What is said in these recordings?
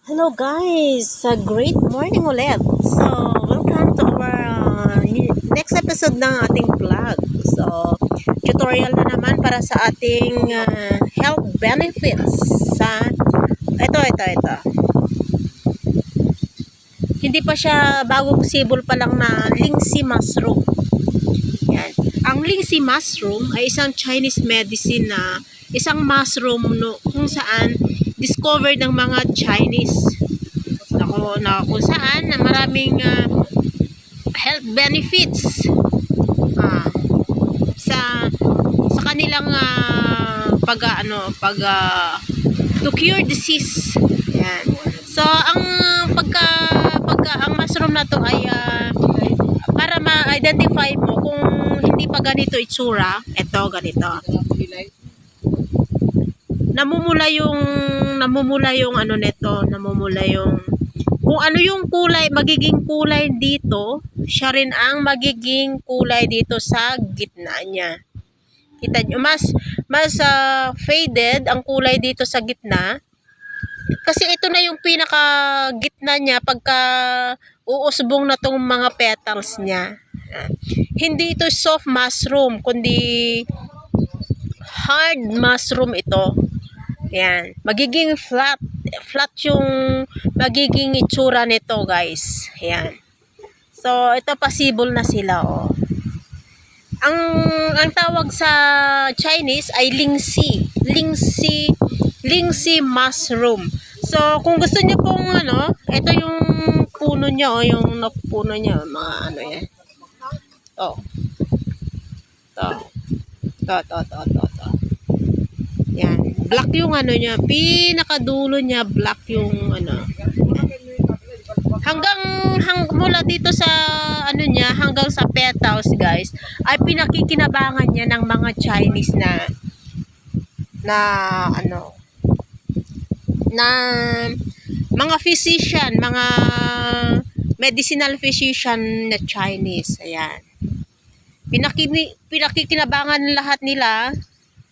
Hello guys! Great morning ulit! So, welcome to our next episode ng ating vlog. So, tutorial na naman para sa ating health benefits sa ito. Hindi pa siya bagong sibol pa lang na Lingxi mushroom. Yan. Ang Lingxi mushroom ay isang Chinese medicine na isang mushroom kung saan discovered ng mga Chinese na kung saan na maraming health benefits sa kanilang to cure disease. Yan. So ang ang mushroom na to ay para ma-identify mo kung hindi pa ganito itsura, eto ganito. Namumula yung ano nito, namumula yung kung ano yung kulay, magiging kulay dito, siya rin ang magiging kulay dito sa gitna niya. Kita nyo, mas faded ang kulay dito sa gitna. Kasi ito na yung pinaka gitna niya pagka uusbong na tong mga petals niya. Hindi ito soft mushroom, kundi hard mushroom ito. Yan. Magiging flat yung magiging itsura nito, guys. Yan. So, ito possible na sila, oh. Ang tawag sa Chinese ay Lingxi mushroom. So, kung gusto niyo pong ito yung puno niya, oh, yung puno niya, mga yan. Oh. To. Yan. Black yung niya. Pinakadulo niya, black yung Hanggang mula dito sa niya, hanggang sa petals, guys, ay pinakikinabangan niya ng mga Chinese na mga physician, mga medicinal physician na Chinese. Ayan. Pinakikinabangan lahat nila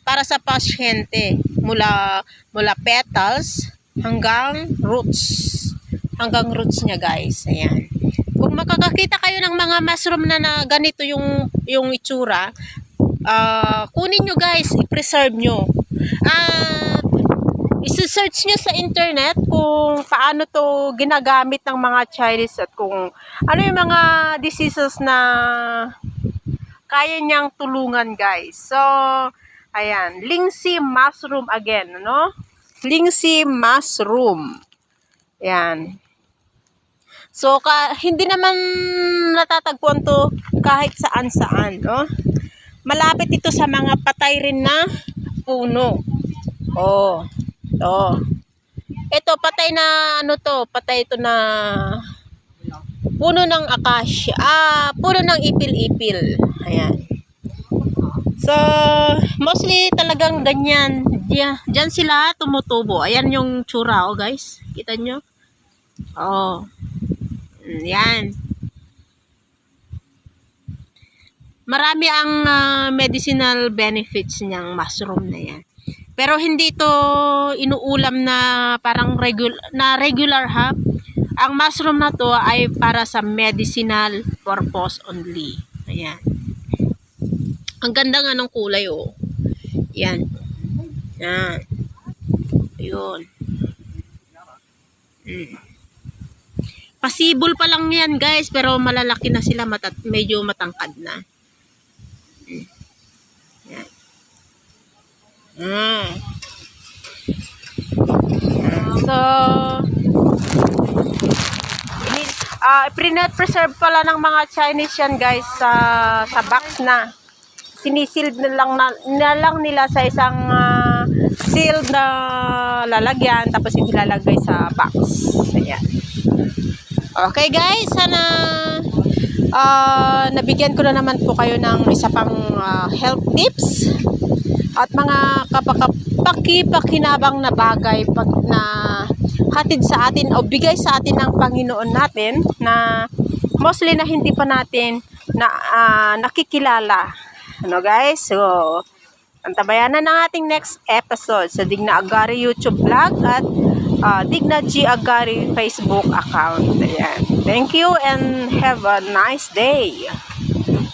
para sa pasyente, mula petals hanggang roots niya, guys. Ayan. Kung makakakita kayo ng mga mushroom na ganito yung itsura, kunin nyo, guys, i-preserve nyo. I-search nyo sa internet kung paano to ginagamit ng mga Chinese at kung ano yung mga diseases na kaya niyang tulungan, guys. So, ayan, Lingxi mushroom again, Lingxi mushroom. Ayan. So, hindi naman natatagpuan to kahit saan-saan, Malapit ito sa mga patay rin na puno. Oh, to. Ito, patay na, patay ito na puno ng akasya. Puno ng ipil-ipil. Ayan. So, mostly talagang ganyan. Diyan sila tumutubo. Ayan yung tsura, guys. Kita nyo? Oh. Yan. Marami ang medicinal benefits niyang mushroom na yan. Pero hindi ito inuulam na parang regular ha. Ang mushroom na to ay para sa medicinal purpose only. Ayan. Ang ganda nga ng kulay, oh. Yan. Yan. Ayun. Possible pa lang yan, guys, pero malalaki na sila, medyo matangkad na. Yan. So, preserve pala ng mga Chinese yan, guys, sa box na. Sinisealed na lang nila sa isang sealed na lalagyan, tapos yung nilalagay sa box. Ayan. Okay, guys, sana nabigyan ko na naman po kayo ng isa pang health tips at mga pakinabang na bagay na hatid sa atin o bigay sa atin ng Panginoon natin na mostly na hindi pa natin nakikilala. Guys? So, antabayan na ng ating next episode sa Digna Agari YouTube vlog at Digna G. Agari Facebook account. Ayan. Thank you and have a nice day.